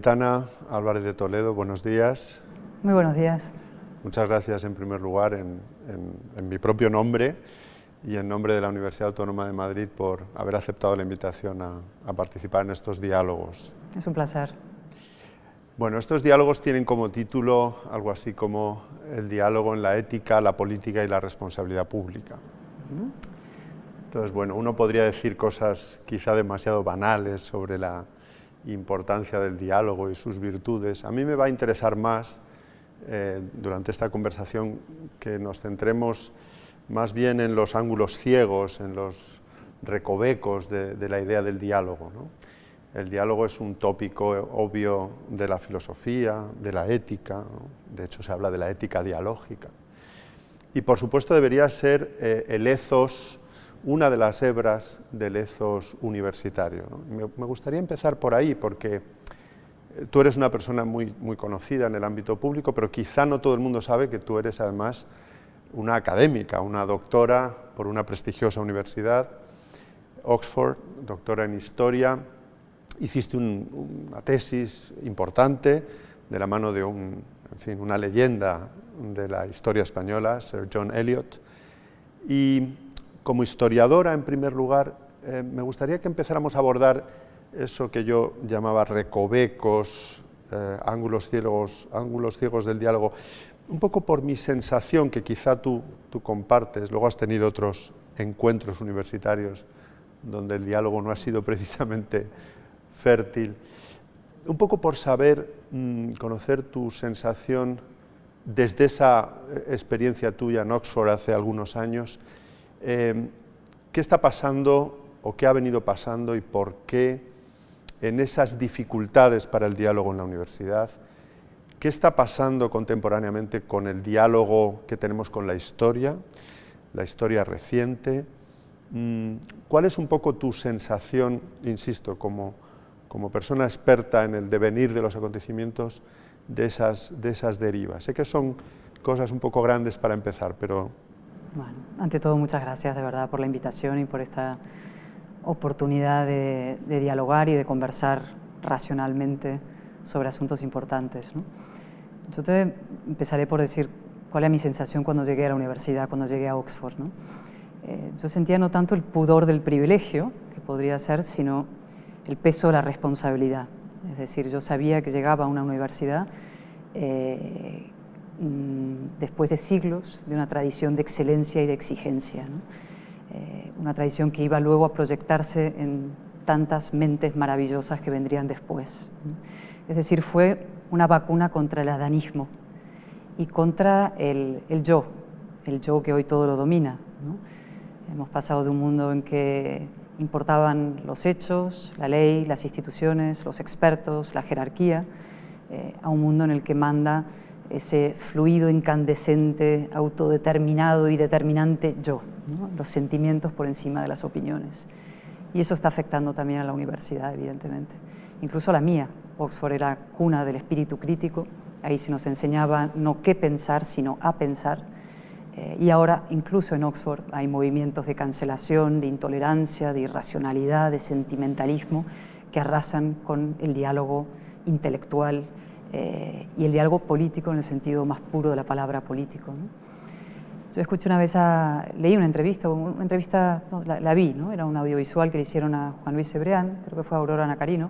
Cayetana Álvarez de Toledo, buenos días. Muy buenos días. Muchas gracias en primer lugar en mi propio nombre y en nombre de la Universidad Autónoma de Madrid por haber aceptado la invitación a participar en estos diálogos. Es un placer. Bueno, estos diálogos tienen como título algo así como el diálogo en la ética, la política y la responsabilidad pública. Entonces, bueno, uno podría decir cosas quizá demasiado banales sobre la importancia del diálogo y sus virtudes. A mí me va a interesar más, durante esta conversación, que nos centremos más bien en los ángulos ciegos, en los recovecos de la idea del diálogo, ¿no? El diálogo es un tópico obvio de la filosofía, de la ética, ¿no? De hecho se habla de la ética dialógica. Y por supuesto debería ser el ethos, una de las hebras del ethos universitario, ¿no? Me gustaría empezar por ahí, porque tú eres una persona muy conocida en el ámbito público, pero quizá no todo el mundo sabe que tú eres además una académica, una doctora por una prestigiosa universidad, Oxford, doctora en Historia. Hiciste una tesis importante de la mano de una leyenda de la historia española, Sir John Eliot. Y como historiadora, en primer lugar, me gustaría que empezáramos a abordar eso que yo llamaba recovecos, ángulos ciegos del diálogo, un poco por mi sensación, que quizá tú compartes. Luego has tenido otros encuentros universitarios donde el diálogo no ha sido precisamente fértil, un poco por saber, conocer tu sensación desde esa experiencia tuya en Oxford hace algunos años. ¿Qué está pasando o qué ha venido pasando y por qué en esas dificultades para el diálogo en la universidad? ¿Qué está pasando contemporáneamente con el diálogo que tenemos con la historia reciente? ¿Cuál es un poco tu sensación, insisto, como persona experta en el devenir de los acontecimientos, de esas derivas? Sé que son cosas un poco grandes para empezar, pero... Bueno, ante todo, muchas gracias de verdad por la invitación y por esta oportunidad de dialogar y de conversar racionalmente sobre asuntos importantes, ¿no? Yo te empezaré por decir cuál es mi sensación cuando llegué a la universidad, cuando llegué a Oxford, ¿no? Yo sentía no tanto el pudor del privilegio, que podría ser, sino el peso de la responsabilidad. Es decir, yo sabía que llegaba a una universidad después de siglos de una tradición de excelencia y de exigencia, ¿no? Una tradición que iba luego a proyectarse en tantas mentes maravillosas que vendrían después, ¿no? Es decir, fue una vacuna contra el adanismo y contra el yo que hoy todo lo domina, ¿no? Hemos pasado de un mundo en que importaban los hechos, la ley, las instituciones, los expertos, la jerarquía, a un mundo en el que manda ese fluido incandescente, autodeterminado y determinante yo, ¿no? Los sentimientos por encima de las opiniones. Y eso está afectando también a la universidad, evidentemente. Incluso a la mía. Oxford era cuna del espíritu crítico. Ahí se nos enseñaba no qué pensar, sino a pensar. Y ahora, incluso en Oxford, hay movimientos de cancelación, de intolerancia, de irracionalidad, de sentimentalismo, que arrasan con el diálogo intelectual y el diálogo político en el sentido más puro de la palabra político, ¿no? Yo escuché una vez, leí una entrevista, no, la vi, ¿no? Era un audiovisual que le hicieron a Juan Luis Cebrián, creo que fue a Aurora Nacarino,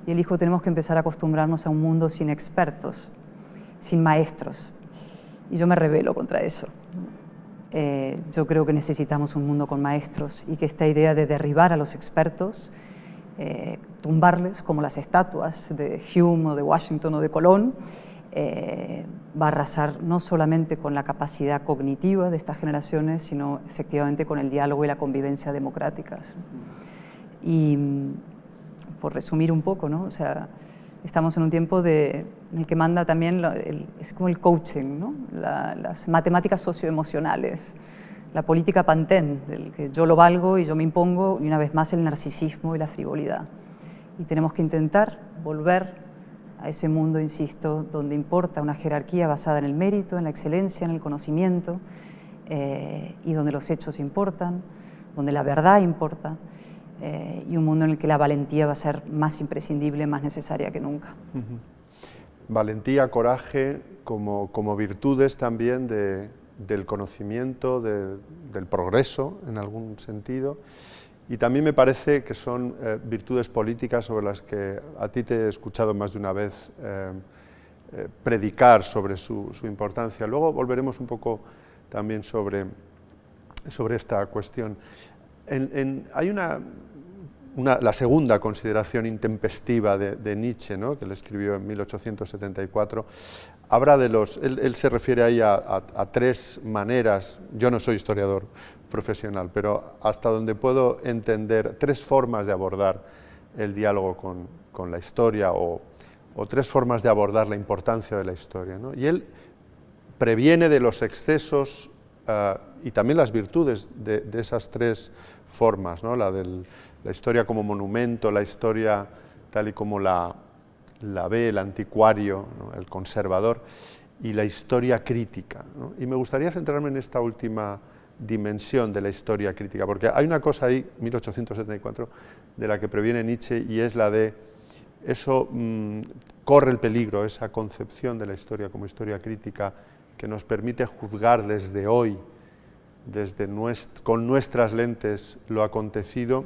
y él dijo: tenemos que empezar a acostumbrarnos a un mundo sin expertos, sin maestros. Y yo me rebelo contra eso. Yo creo que necesitamos un mundo con maestros y que esta idea de derribar a los expertos, tumbarles como las estatuas de Hume o de Washington o de Colón, va a arrasar no solamente con la capacidad cognitiva de estas generaciones, sino efectivamente con el diálogo y la convivencia democráticas. Y por resumir un poco, ¿no? O sea, estamos en un tiempo en el que manda también, es como el coaching, ¿no? Las matemáticas socioemocionales, la política pantén, del que yo lo valgo y yo me impongo, y una vez más el narcisismo y la frivolidad. Y tenemos que intentar volver a ese mundo, insisto, donde importa una jerarquía basada en el mérito, en la excelencia, en el conocimiento, y donde los hechos importan, donde la verdad importa, y un mundo en el que la valentía va a ser más imprescindible, más necesaria que nunca. Valentía, coraje, como virtudes también del conocimiento, del progreso, en algún sentido, y también me parece que son virtudes políticas sobre las que a ti te he escuchado más de una vez predicar sobre su importancia. Luego volveremos un poco también sobre esta cuestión. Hay la segunda consideración intempestiva de Nietzsche, ¿no?, que le escribió en 1874, habla de él se refiere ahí a tres maneras. Yo no soy historiador profesional, pero hasta donde puedo entender, tres formas de abordar el diálogo con la historia o tres formas de abordar la importancia de la historia, ¿no? Y él previene de los excesos y también las virtudes de esas tres formas, ¿no? La historia como monumento, la historia tal y como la ve el anticuario, ¿no?, el conservador, y la historia crítica, ¿no? Y me gustaría centrarme en esta última dimensión de la historia crítica, porque hay una cosa ahí, 1874, de la que previene Nietzsche, y es la de eso, corre el peligro, esa concepción de la historia como historia crítica que nos permite juzgar desde hoy, con nuestras lentes, lo acontecido.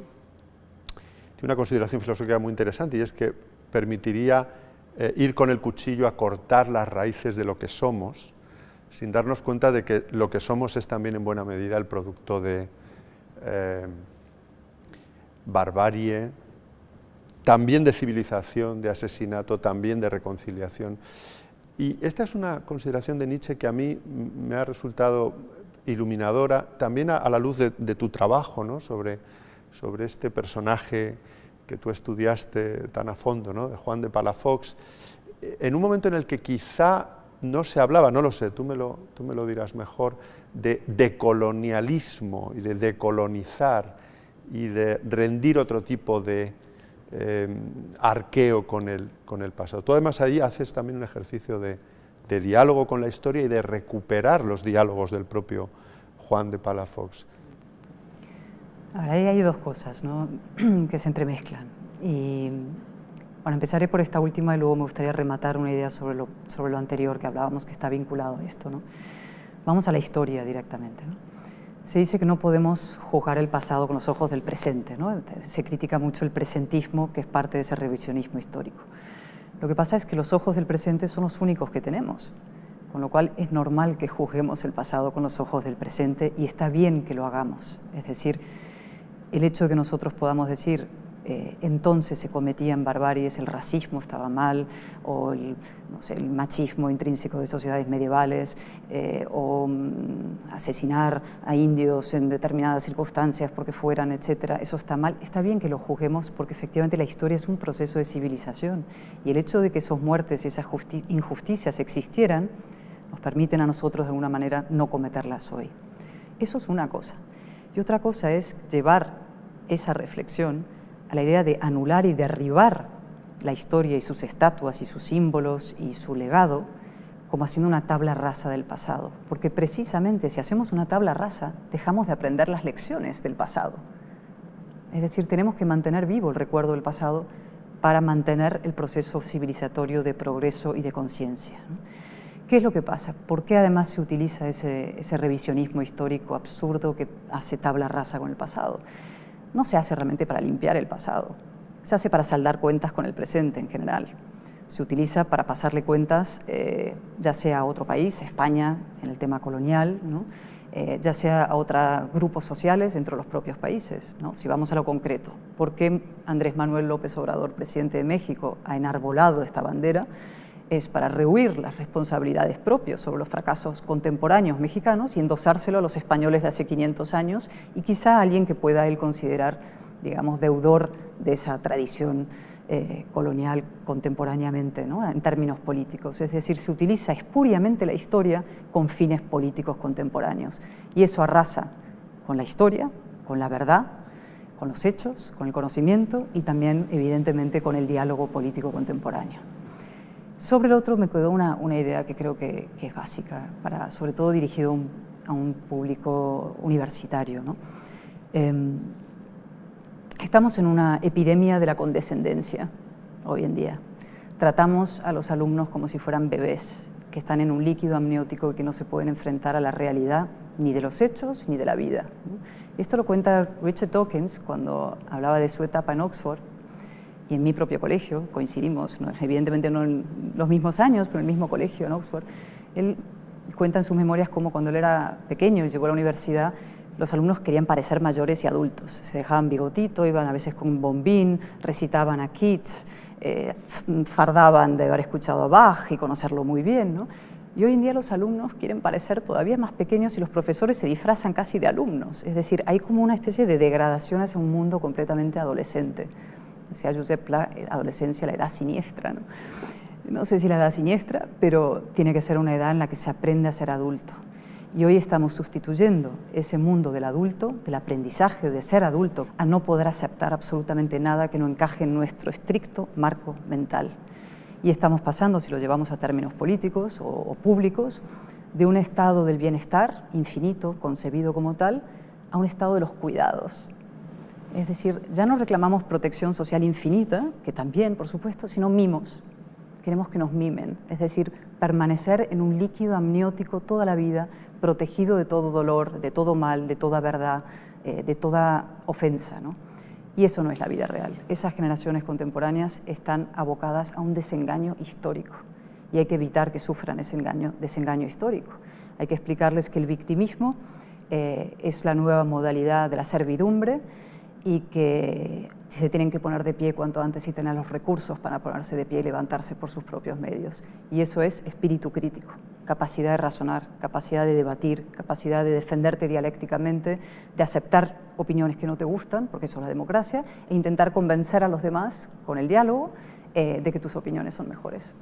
Tiene una consideración filosófica muy interesante, y es que permitiría ir con el cuchillo a cortar las raíces de lo que somos, sin darnos cuenta de que lo que somos es también en buena medida el producto de barbarie, también de civilización, de asesinato, también de reconciliación. Y esta es una consideración de Nietzsche que a mí me ha resultado iluminadora, también a la luz de tu trabajo, ¿no?, sobre este personaje que tú estudiaste tan a fondo, ¿no?, de Juan de Palafox, en un momento en el que quizá no se hablaba, no lo sé, tú me lo dirás mejor, de decolonialismo y de decolonizar y de rendir otro tipo de arqueo con el pasado. Tú además ahí haces también un ejercicio de diálogo con la historia y de recuperar los diálogos del propio Juan de Palafox. Ahora, ahí hay dos cosas, ¿no?, que se entremezclan. Y bueno, empezaré por esta última y luego me gustaría rematar una idea sobre lo anterior que hablábamos, que está vinculado a esto, ¿no? Vamos a la historia directamente, ¿no? Se dice que no podemos juzgar el pasado con los ojos del presente, ¿no? Se critica mucho el presentismo, que es parte de ese revisionismo histórico. Lo que pasa es que los ojos del presente son los únicos que tenemos, con lo cual es normal que juzguemos el pasado con los ojos del presente y está bien que lo hagamos. Es decir, el hecho de que nosotros podamos decir entonces se cometían barbaries, el racismo estaba mal, o el machismo intrínseco de sociedades medievales, o asesinar a indios en determinadas circunstancias porque fueran, etcétera, eso está mal. Está bien que lo juzguemos porque efectivamente la historia es un proceso de civilización y el hecho de que esas muertes y esas injusticias existieran nos permiten a nosotros de alguna manera no cometerlas hoy. Eso es una cosa. Y otra cosa es llevar esa reflexión a la idea de anular y derribar la historia y sus estatuas y sus símbolos y su legado como haciendo una tabla rasa del pasado. Porque precisamente si hacemos una tabla rasa, dejamos de aprender las lecciones del pasado. Es decir, tenemos que mantener vivo el recuerdo del pasado para mantener el proceso civilizatorio de progreso y de conciencia, ¿no? ¿Qué es lo que pasa? ¿Por qué además se utiliza ese revisionismo histórico absurdo que hace tabla rasa con el pasado? No se hace realmente para limpiar el pasado, se hace para saldar cuentas con el presente en general. Se utiliza para pasarle cuentas ya sea a otro país, España, en el tema colonial, ¿no?, ya sea a otros grupos sociales dentro de los propios países, ¿no? Si vamos a lo concreto, ¿por qué Andrés Manuel López Obrador, presidente de México, ha enarbolado esta bandera? Es para rehuir las responsabilidades propias sobre los fracasos contemporáneos mexicanos y endosárselo a los españoles de hace 500 años y quizá a alguien que pueda él considerar, digamos, deudor de esa tradición colonial contemporáneamente, ¿no?, en términos políticos. Es decir, se utiliza espuriamente la historia con fines políticos contemporáneos y eso arrasa con la historia, con la verdad, con los hechos, con el conocimiento y también, evidentemente, con el diálogo político contemporáneo. Sobre el otro me quedó una idea que creo que es básica, sobre todo dirigido a un público universitario, ¿no? Estamos en una epidemia de la condescendencia hoy en día. Tratamos a los alumnos como si fueran bebés, que están en un líquido amniótico y que no se pueden enfrentar a la realidad ni de los hechos ni de la vida. Esto lo cuenta Richard Dawkins cuando hablaba de su etapa en Oxford y en mi propio colegio, coincidimos, ¿no? Evidentemente no en los mismos años, pero en el mismo colegio en Oxford. Él cuenta en sus memorias cómo cuando él era pequeño y llegó a la universidad, los alumnos querían parecer mayores y adultos. Se dejaban bigotito, iban a veces con un bombín, recitaban a Keats, fardaban de haber escuchado a Bach y conocerlo muy bien, ¿no? Y hoy en día los alumnos quieren parecer todavía más pequeños y los profesores se disfrazan casi de alumnos. Es decir, hay como una especie de degradación hacia un mundo completamente adolescente. Decía Josep Pla, adolescencia, la edad siniestra, ¿no? No sé si la edad siniestra, pero tiene que ser una edad en la que se aprende a ser adulto. Y hoy estamos sustituyendo ese mundo del adulto, del aprendizaje de ser adulto, a no poder aceptar absolutamente nada que no encaje en nuestro estricto marco mental. Y estamos pasando, si lo llevamos a términos políticos o públicos, de un estado del bienestar infinito, concebido como tal, a un estado de los cuidados. Es decir, ya no reclamamos protección social infinita, que también, por supuesto, sino mimos. Queremos que nos mimen, es decir, permanecer en un líquido amniótico toda la vida, protegido de todo dolor, de todo mal, de toda verdad, de toda ofensa, ¿no? Y eso no es la vida real. Esas generaciones contemporáneas están abocadas a un desengaño histórico y hay que evitar que sufran ese desengaño histórico. Hay que explicarles que el victimismo es la nueva modalidad de la servidumbre y que se tienen que poner de pie cuanto antes y tener los recursos para ponerse de pie y levantarse por sus propios medios. Y eso es espíritu crítico, capacidad de razonar, capacidad de debatir, capacidad de defenderte dialécticamente, de aceptar opiniones que no te gustan, porque eso es la democracia, e intentar convencer a los demás con el diálogo de que tus opiniones son mejores.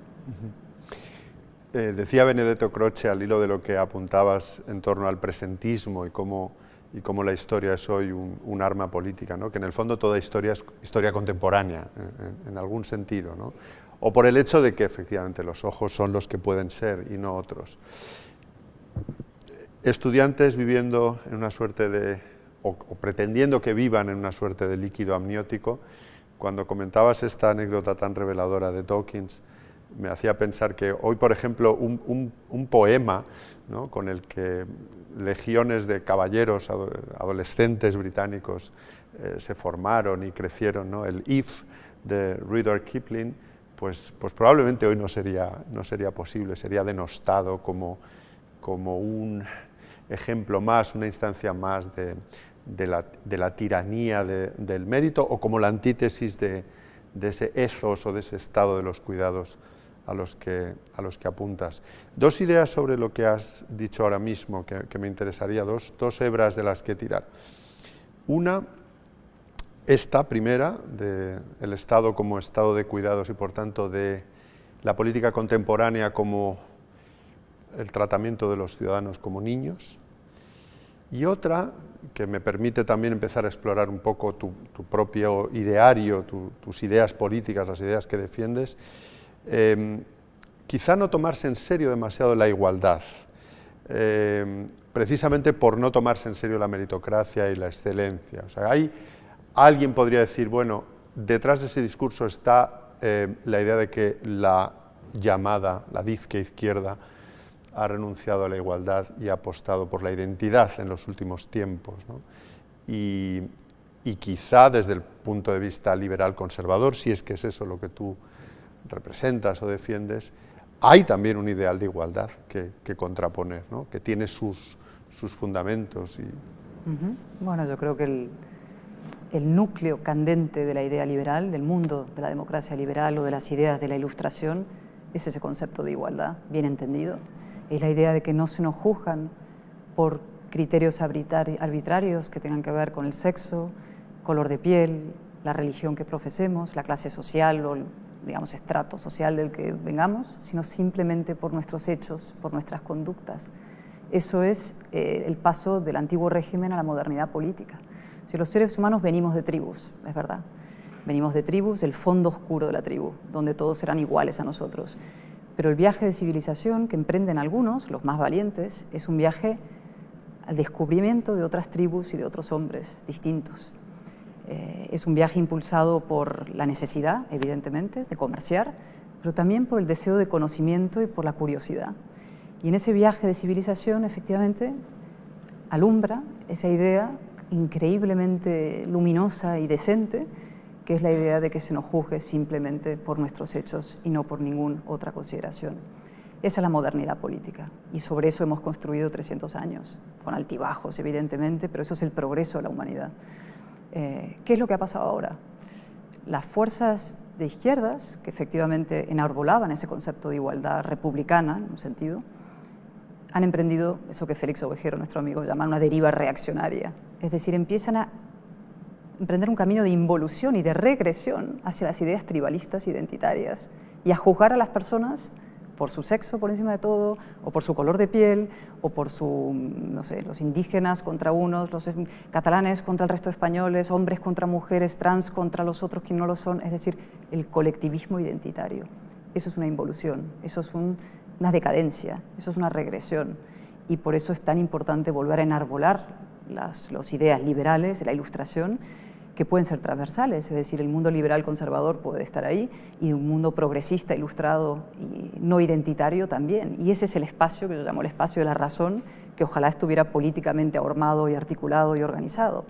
Decía Benedetto Croce, al hilo de lo que apuntabas en torno al presentismo y cómo la historia es hoy un arma política, ¿no? Que en el fondo toda historia es historia contemporánea, en algún sentido, ¿no? O por el hecho de que efectivamente los ojos son los que pueden ser y no otros. Estudiantes viviendo en una suerte de, o pretendiendo que vivan en una suerte de líquido amniótico, cuando comentabas esta anécdota tan reveladora de Dawkins, me hacía pensar que hoy, por ejemplo, un poema, ¿no?, con el que legiones de caballeros adolescentes británicos se formaron y crecieron, ¿no?, el If de Rudyard Kipling, pues probablemente hoy no sería posible, sería denostado como un ejemplo más, una instancia más de la tiranía del mérito, o como la antítesis de ese ethos o de ese estado de los cuidados a los que apuntas. Dos ideas sobre lo que has dicho ahora mismo que me interesaría, dos hebras de las que tirar. Una, esta primera, del Estado como estado de cuidados y por tanto de la política contemporánea como el tratamiento de los ciudadanos como niños. Y otra, que me permite también empezar a explorar un poco tu propio ideario, tus ideas políticas, las ideas que defiendes, quizá no tomarse en serio demasiado la igualdad, precisamente por no tomarse en serio la meritocracia y la excelencia. O sea, alguien podría decir, bueno, detrás de ese discurso está la idea de que la dizque izquierda ha renunciado a la igualdad y ha apostado por la identidad en los últimos tiempos, ¿no? Y quizá desde el punto de vista liberal conservador, si es que es eso lo que tú representas o defiendes, hay también un ideal de igualdad que contraponer, ¿no?, que tiene sus fundamentos. Bueno, yo creo que el núcleo candente de la idea liberal, del mundo de la democracia liberal o de las ideas de la Ilustración, es ese concepto de igualdad, bien entendido. Es la idea de que no se nos juzgan por criterios arbitrarios que tengan que ver con el sexo, color de piel, la religión que profesemos, la clase social o, digamos, estrato social del que vengamos, sino simplemente por nuestros hechos, por nuestras conductas. Eso es el paso del antiguo régimen a la modernidad política. Si los seres humanos venimos de tribus, es verdad, venimos de tribus, el fondo oscuro de la tribu, donde todos eran iguales a nosotros. Pero el viaje de civilización que emprenden algunos, los más valientes, es un viaje al descubrimiento de otras tribus y de otros hombres distintos. Es un viaje impulsado por la necesidad, evidentemente, de comerciar, pero también por el deseo de conocimiento y por la curiosidad. Y en ese viaje de civilización, efectivamente, alumbra esa idea increíblemente luminosa y decente, que es la idea de que se nos juzgue simplemente por nuestros hechos y no por ninguna otra consideración. Esa es la modernidad política, y sobre eso hemos construido 300 años, con altibajos, evidentemente, pero eso es el progreso de la humanidad. ¿Qué es lo que ha pasado ahora? Las fuerzas de izquierdas, que efectivamente enarbolaban ese concepto de igualdad republicana, en un sentido, han emprendido eso que Félix Ovejero, nuestro amigo, llama una deriva reaccionaria. Es decir, empiezan a emprender un camino de involución y de regresión hacia las ideas tribalistas identitarias y a juzgar a las personas por su sexo por encima de todo, o por su color de piel, o por su, no sé, los indígenas contra unos, los catalanes contra el resto de españoles, hombres contra mujeres, trans contra los otros que no lo son, es decir, el colectivismo identitario. Eso es una involución, eso es una decadencia, eso es una regresión, y por eso es tan importante volver a enarbolar las ideas liberales de la Ilustración, que pueden ser transversales, es decir, el mundo liberal conservador puede estar ahí y un mundo progresista, ilustrado y no identitario también. Y ese es el espacio que yo llamo el espacio de la razón, que ojalá estuviera políticamente armado y articulado y organizado.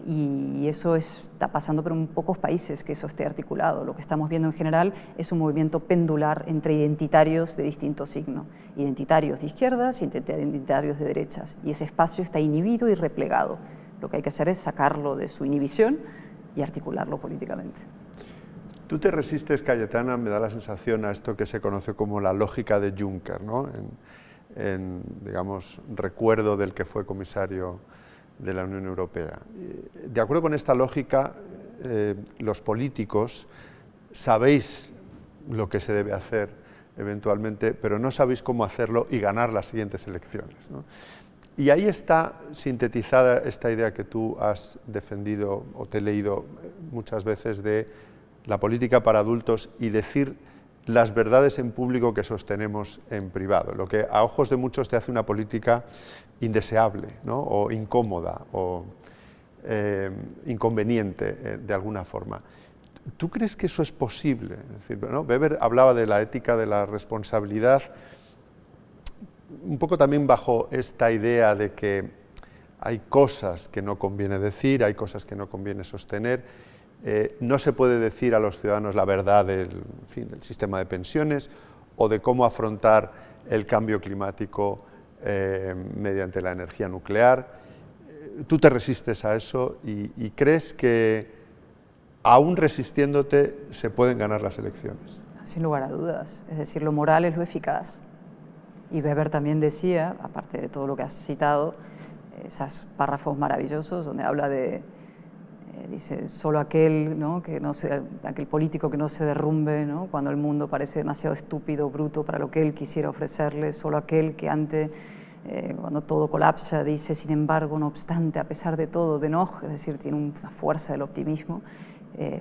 Y eso está pasando por en pocos países que eso esté articulado. Lo que estamos viendo en general es un movimiento pendular entre identitarios de distinto signo, identitarios de izquierdas y identitarios de derechas. Y ese espacio está inhibido y replegado. Lo que hay que hacer es sacarlo de su inhibición y articularlo políticamente. Tú te resistes, Cayetana, me da la sensación, a esto que se conoce como la lógica de Juncker, ¿no? En digamos, recuerdo del que fue comisario de la Unión Europea. De acuerdo con esta lógica, los políticos sabéis lo que se debe hacer eventualmente, pero no sabéis cómo hacerlo y ganar las siguientes elecciones, ¿no? Y ahí está sintetizada esta idea que tú has defendido o te he leído muchas veces de la política para adultos y decir las verdades en público que sostenemos en privado, lo que a ojos de muchos te hace una política indeseable, ¿no? O incómoda o inconveniente de alguna forma. ¿Tú crees que eso es posible? Es decir, ¿no? Weber hablaba de la ética de la responsabilidad, un poco también bajo esta idea de que hay cosas que no conviene decir, hay cosas que no conviene sostener, no se puede decir a los ciudadanos la verdad del sistema de pensiones o de cómo afrontar el cambio climático mediante la energía nuclear. Tú te resistes a eso y crees que aún resistiéndote se pueden ganar las elecciones. Sin lugar a dudas, es decir, lo moral es lo eficaz. Y Weber también decía, aparte de todo lo que has citado, esos párrafos maravillosos donde habla de, dice, solo aquel, ¿no? Aquel político que no se derrumbe, ¿no? Cuando el mundo parece demasiado estúpido, bruto para lo que él quisiera ofrecerle, solo aquel que cuando todo colapsa, dice, sin embargo, no obstante, a pesar de todo, de enojo, es decir, tiene una fuerza del optimismo,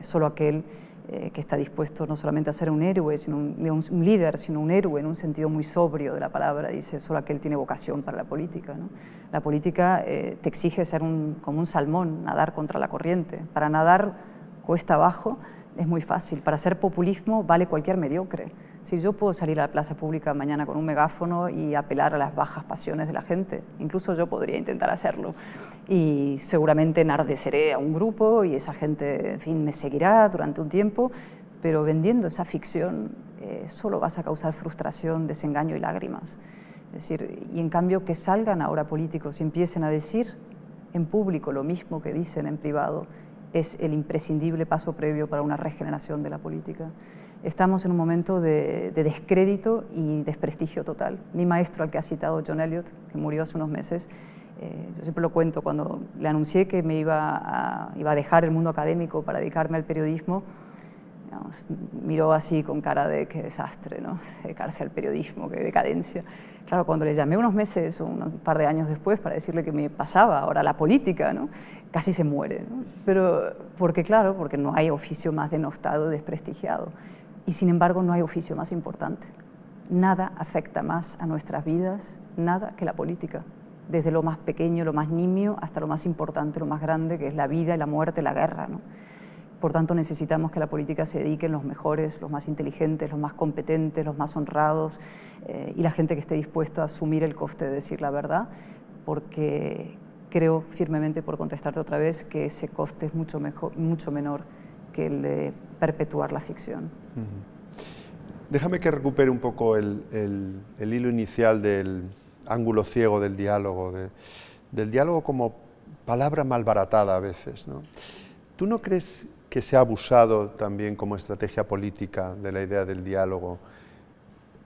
solo aquel que está dispuesto no solamente a ser un héroe, sino un líder, sino un héroe en un sentido muy sobrio de la palabra, dice, solo aquel tiene vocación para la política, ¿no? La política te exige ser como un salmón, nadar contra la corriente. Para nadar cuesta abajo es muy fácil, para hacer populismo vale cualquier mediocre. Si yo puedo salir a la plaza pública mañana con un megáfono y apelar a las bajas pasiones de la gente, incluso yo podría intentar hacerlo, y seguramente enardeceré a un grupo y esa gente, en fin, me seguirá durante un tiempo, pero vendiendo esa ficción solo vas a causar frustración, desengaño y lágrimas. Es decir, y en cambio que salgan ahora políticos y empiecen a decir en público lo mismo que dicen en privado, es el imprescindible paso previo para una regeneración de la política. Estamos en un momento de descrédito y desprestigio total. Mi maestro, al que ha citado, John Eliot, que murió hace unos meses, yo siempre lo cuento, cuando le anuncié que me iba a dejar el mundo académico para dedicarme al periodismo, digamos, miró así con cara de qué desastre, ¿no? Dedicarse al periodismo, qué decadencia. Claro, cuando le llamé unos meses o un par de años después para decirle que me pasaba ahora la política, ¿no? Casi se muere, ¿no? Pero, porque no hay oficio más denostado y desprestigiado. Y sin embargo no hay oficio más importante. Nada afecta más a nuestras vidas, nada que la política. desde lo más pequeño, lo más nimio, hasta lo más importante, lo más grande, que es la vida, la muerte, la guerra, ¿no? Por tanto, necesitamos que la política se dedique los mejores, los más inteligentes, los más competentes, los más honrados, y la gente que esté dispuesta a asumir el coste de decir la verdad, porque creo firmemente, por contestarte otra vez, que ese coste es mucho menor que el de perpetuar la ficción. Déjame que recupere un poco el hilo inicial del ángulo ciego del diálogo como palabra malbaratada a veces, ¿no? ¿Tú no crees que se ha abusado también como estrategia política de la idea del diálogo?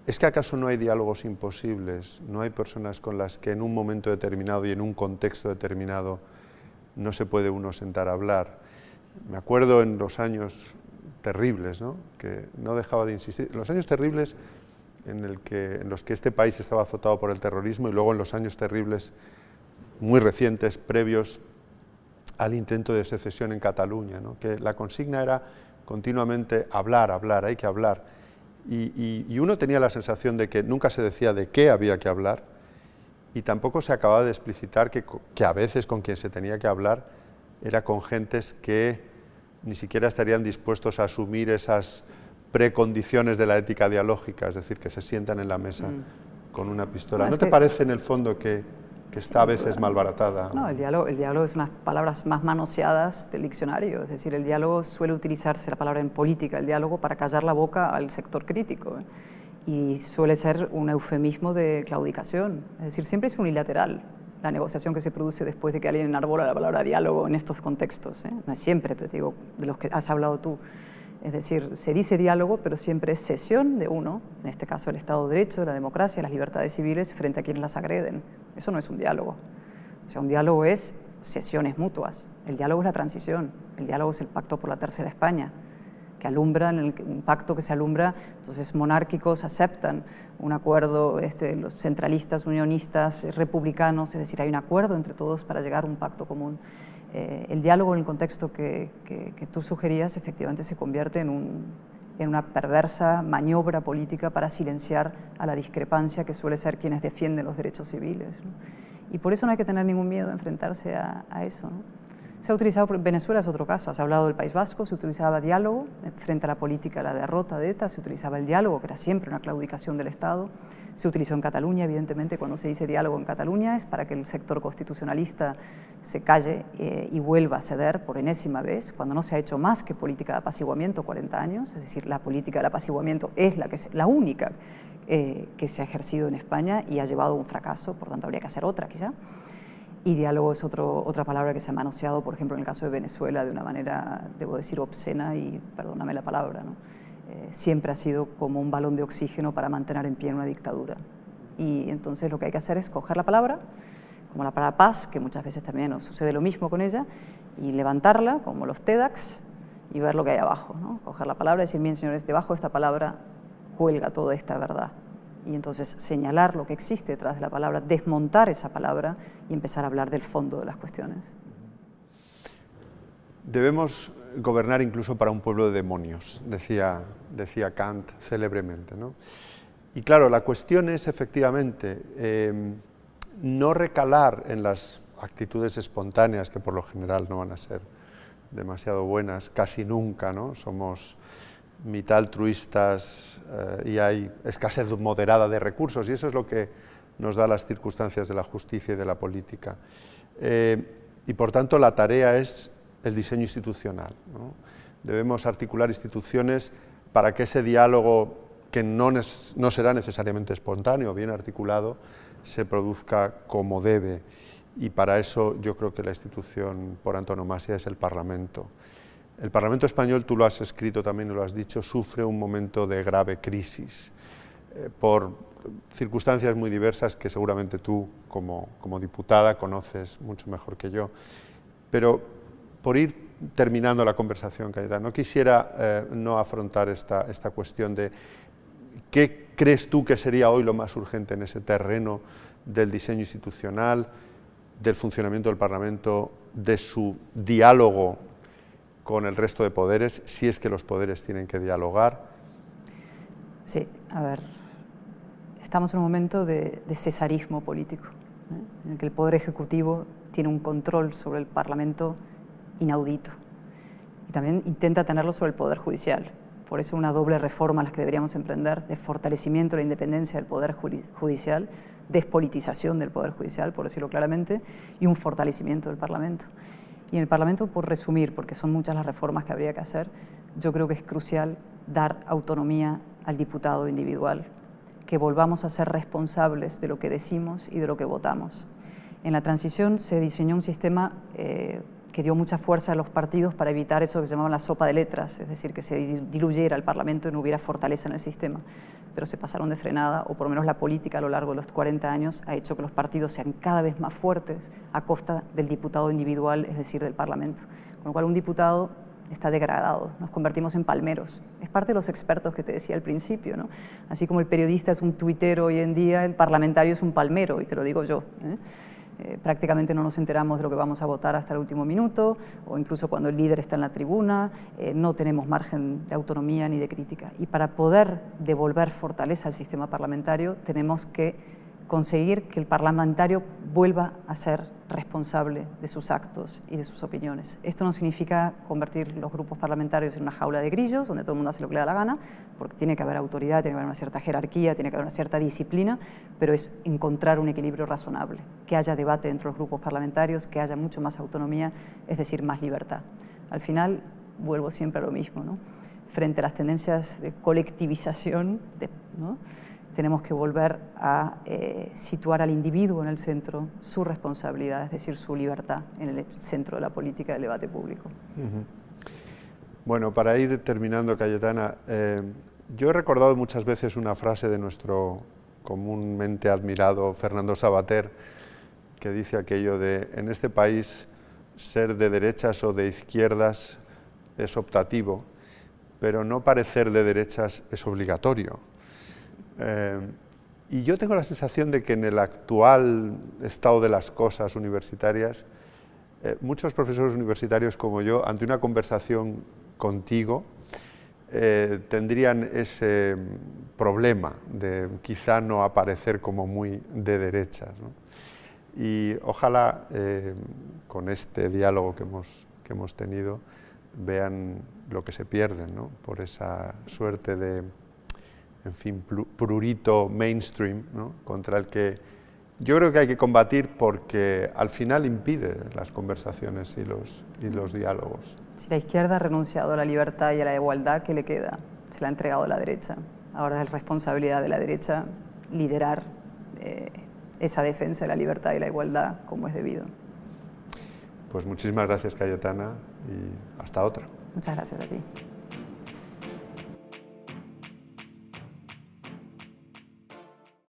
¿Es que acaso no hay diálogos imposibles? ¿No hay personas con las que en un momento determinado y en un contexto determinado no se puede uno sentar a hablar? Me acuerdo en los años terribles, ¿no? Que no dejaba de insistir, los años terribles en los que este país estaba azotado por el terrorismo, y luego en los años terribles muy recientes, previos al intento de secesión en Cataluña, ¿no? Que la consigna era continuamente hablar, hay que hablar, y uno tenía la sensación de que nunca se decía de qué había que hablar, y tampoco se acababa de explicitar que a veces con quien se tenía que hablar era con gentes que ni siquiera estarían dispuestos a asumir esas precondiciones de la ética dialógica, es decir, que se sientan en la mesa con una pistola. No, ¿No te parece en el fondo que está a veces malbaratada? No, el diálogo es unas palabras más manoseadas del diccionario, es decir, el diálogo suele utilizarse la palabra en política, el diálogo para callar la boca al sector crítico, y suele ser un eufemismo de claudicación, es decir, siempre es unilateral la negociación que se produce después de que alguien enarbola la palabra diálogo en estos contextos, ¿eh? No es siempre, pero digo, de los que has hablado tú. Es decir, se dice diálogo, pero siempre es cesión de uno, en este caso el Estado de Derecho, la democracia, las libertades civiles, frente a quienes las agreden. Eso no es un diálogo. O sea, un diálogo es cesiones mutuas. El diálogo es la transición. El diálogo es el pacto por la Tercera España, que alumbran, un pacto que se alumbra, entonces monárquicos aceptan un acuerdo, los centralistas, unionistas, republicanos, es decir, hay un acuerdo entre todos para llegar a un pacto común. El diálogo en el contexto que tú sugerías efectivamente se convierte en una perversa maniobra política para silenciar a la discrepancia que suele ser quienes defienden los derechos civiles, ¿no? Y por eso no hay que tener ningún miedo de enfrentarse a eso, ¿no? Se ha utilizado, Venezuela es otro caso, has hablado del País Vasco, se utilizaba diálogo frente a la política, la derrota de ETA, se utilizaba el diálogo, que era siempre una claudicación del Estado, se utilizó en Cataluña, evidentemente, cuando se dice diálogo en Cataluña es para que el sector constitucionalista se calle y vuelva a ceder por enésima vez, cuando no se ha hecho más que política de apaciguamiento 40 años, es decir, la política del apaciguamiento es la única que se ha ejercido en España y ha llevado a un fracaso, por tanto habría que hacer otra quizá. Y diálogo es otra palabra que se ha manoseado, por ejemplo, en el caso de Venezuela, de una manera, debo decir, obscena y, perdóname la palabra, ¿no? Siempre ha sido como un balón de oxígeno para mantener en pie una dictadura. Y entonces lo que hay que hacer es coger la palabra, como la palabra paz, que muchas veces también nos sucede lo mismo con ella, y levantarla, como los TEDx, y ver lo que hay abajo, ¿no? Coger la palabra y decir, bien, señores, debajo de esta palabra cuelga toda esta verdad. Y entonces señalar lo que existe detrás de la palabra, desmontar esa palabra y empezar a hablar del fondo de las cuestiones. Debemos gobernar incluso para un pueblo de demonios, decía Kant célebremente, ¿no? Y claro, la cuestión es efectivamente no recalar en las actitudes espontáneas, que por lo general no van a ser demasiado buenas, casi nunca, ¿no? Somos mitad altruistas y hay escasez moderada de recursos, y eso es lo que nos da las circunstancias de la justicia y de la política. Y por tanto la tarea es el diseño institucional, ¿no? Debemos articular instituciones para que ese diálogo, que no será necesariamente espontáneo, bien articulado, se produzca como debe, y para eso yo creo que la institución por antonomasia es el Parlamento. El Parlamento español, tú lo has escrito también y lo has dicho, sufre un momento de grave crisis por circunstancias muy diversas que seguramente tú, como diputada, conoces mucho mejor que yo. Pero por ir terminando la conversación, Cayetana, no quisiera no afrontar esta cuestión de qué crees tú que sería hoy lo más urgente en ese terreno del diseño institucional, del funcionamiento del Parlamento, de su diálogo con el resto de poderes, si es que los poderes tienen que dialogar. Sí, a ver, estamos en un momento de cesarismo político. en el que el Poder Ejecutivo tiene un control sobre el Parlamento inaudito. Y también intenta tenerlo sobre el Poder Judicial. Por eso una doble reforma a la que deberíamos emprender, de fortalecimiento de la independencia del Poder Judicial, despolitización del Poder Judicial, por decirlo claramente, y un fortalecimiento del Parlamento. Y en el Parlamento, por resumir, porque son muchas las reformas que habría que hacer, yo creo que es crucial dar autonomía al diputado individual, que volvamos a ser responsables de lo que decimos y de lo que votamos. En la transición se diseñó un sistema que dio mucha fuerza a los partidos para evitar eso que se llamaba la sopa de letras, es decir, que se diluyera el Parlamento y no hubiera fortaleza en el sistema. Pero se pasaron de frenada, o por lo menos la política a lo largo de los 40 años ha hecho que los partidos sean cada vez más fuertes a costa del diputado individual, es decir, del Parlamento. Con lo cual un diputado está degradado, nos convertimos en palmeros. Es parte de los expertos que te decía al principio, ¿no? Así como el periodista es un tuitero hoy en día, el parlamentario es un palmero, y te lo digo yo, prácticamente no nos enteramos de lo que vamos a votar hasta el último minuto, o incluso cuando el líder está en la tribuna, no tenemos margen de autonomía ni de crítica. Y para poder devolver fortaleza al sistema parlamentario, tenemos que conseguir que el parlamentario vuelva a ser responsable de sus actos y de sus opiniones. Esto no significa convertir los grupos parlamentarios en una jaula de grillos, donde todo el mundo hace lo que le da la gana, porque tiene que haber autoridad, tiene que haber una cierta jerarquía, tiene que haber una cierta disciplina, pero es encontrar un equilibrio razonable, que haya debate entre los grupos parlamentarios, que haya mucho más autonomía, es decir, más libertad. Al final, vuelvo siempre a lo mismo, ¿no? Frente a las tendencias de colectivización, ¿no? Tenemos que volver a situar al individuo en el centro, su responsabilidad, es decir, su libertad en el centro de la política y del debate público. Bueno, para ir terminando, Cayetana, yo he recordado muchas veces una frase de nuestro comúnmente admirado Fernando Savater, que dice aquello de: en este país ser de derechas o de izquierdas es optativo, pero no parecer de derechas es obligatorio. Y yo tengo la sensación de que en el actual estado de las cosas universitarias, muchos profesores universitarios como yo, ante una conversación contigo, tendrían ese problema de quizá no aparecer como muy de derechas, ¿no? Y ojalá con este diálogo que hemos tenido vean lo que se pierden, ¿no? Por esa suerte de, en fin, prurito mainstream, ¿no? Contra el que yo creo que hay que combatir, porque al final impide las conversaciones y los diálogos. Si la izquierda ha renunciado a la libertad y a la igualdad, ¿qué le queda? Se la ha entregado a la derecha. Ahora es responsabilidad de la derecha liderar esa defensa de la libertad y la igualdad como es debido. Pues muchísimas gracias, Cayetana, y hasta otra. Muchas gracias a ti.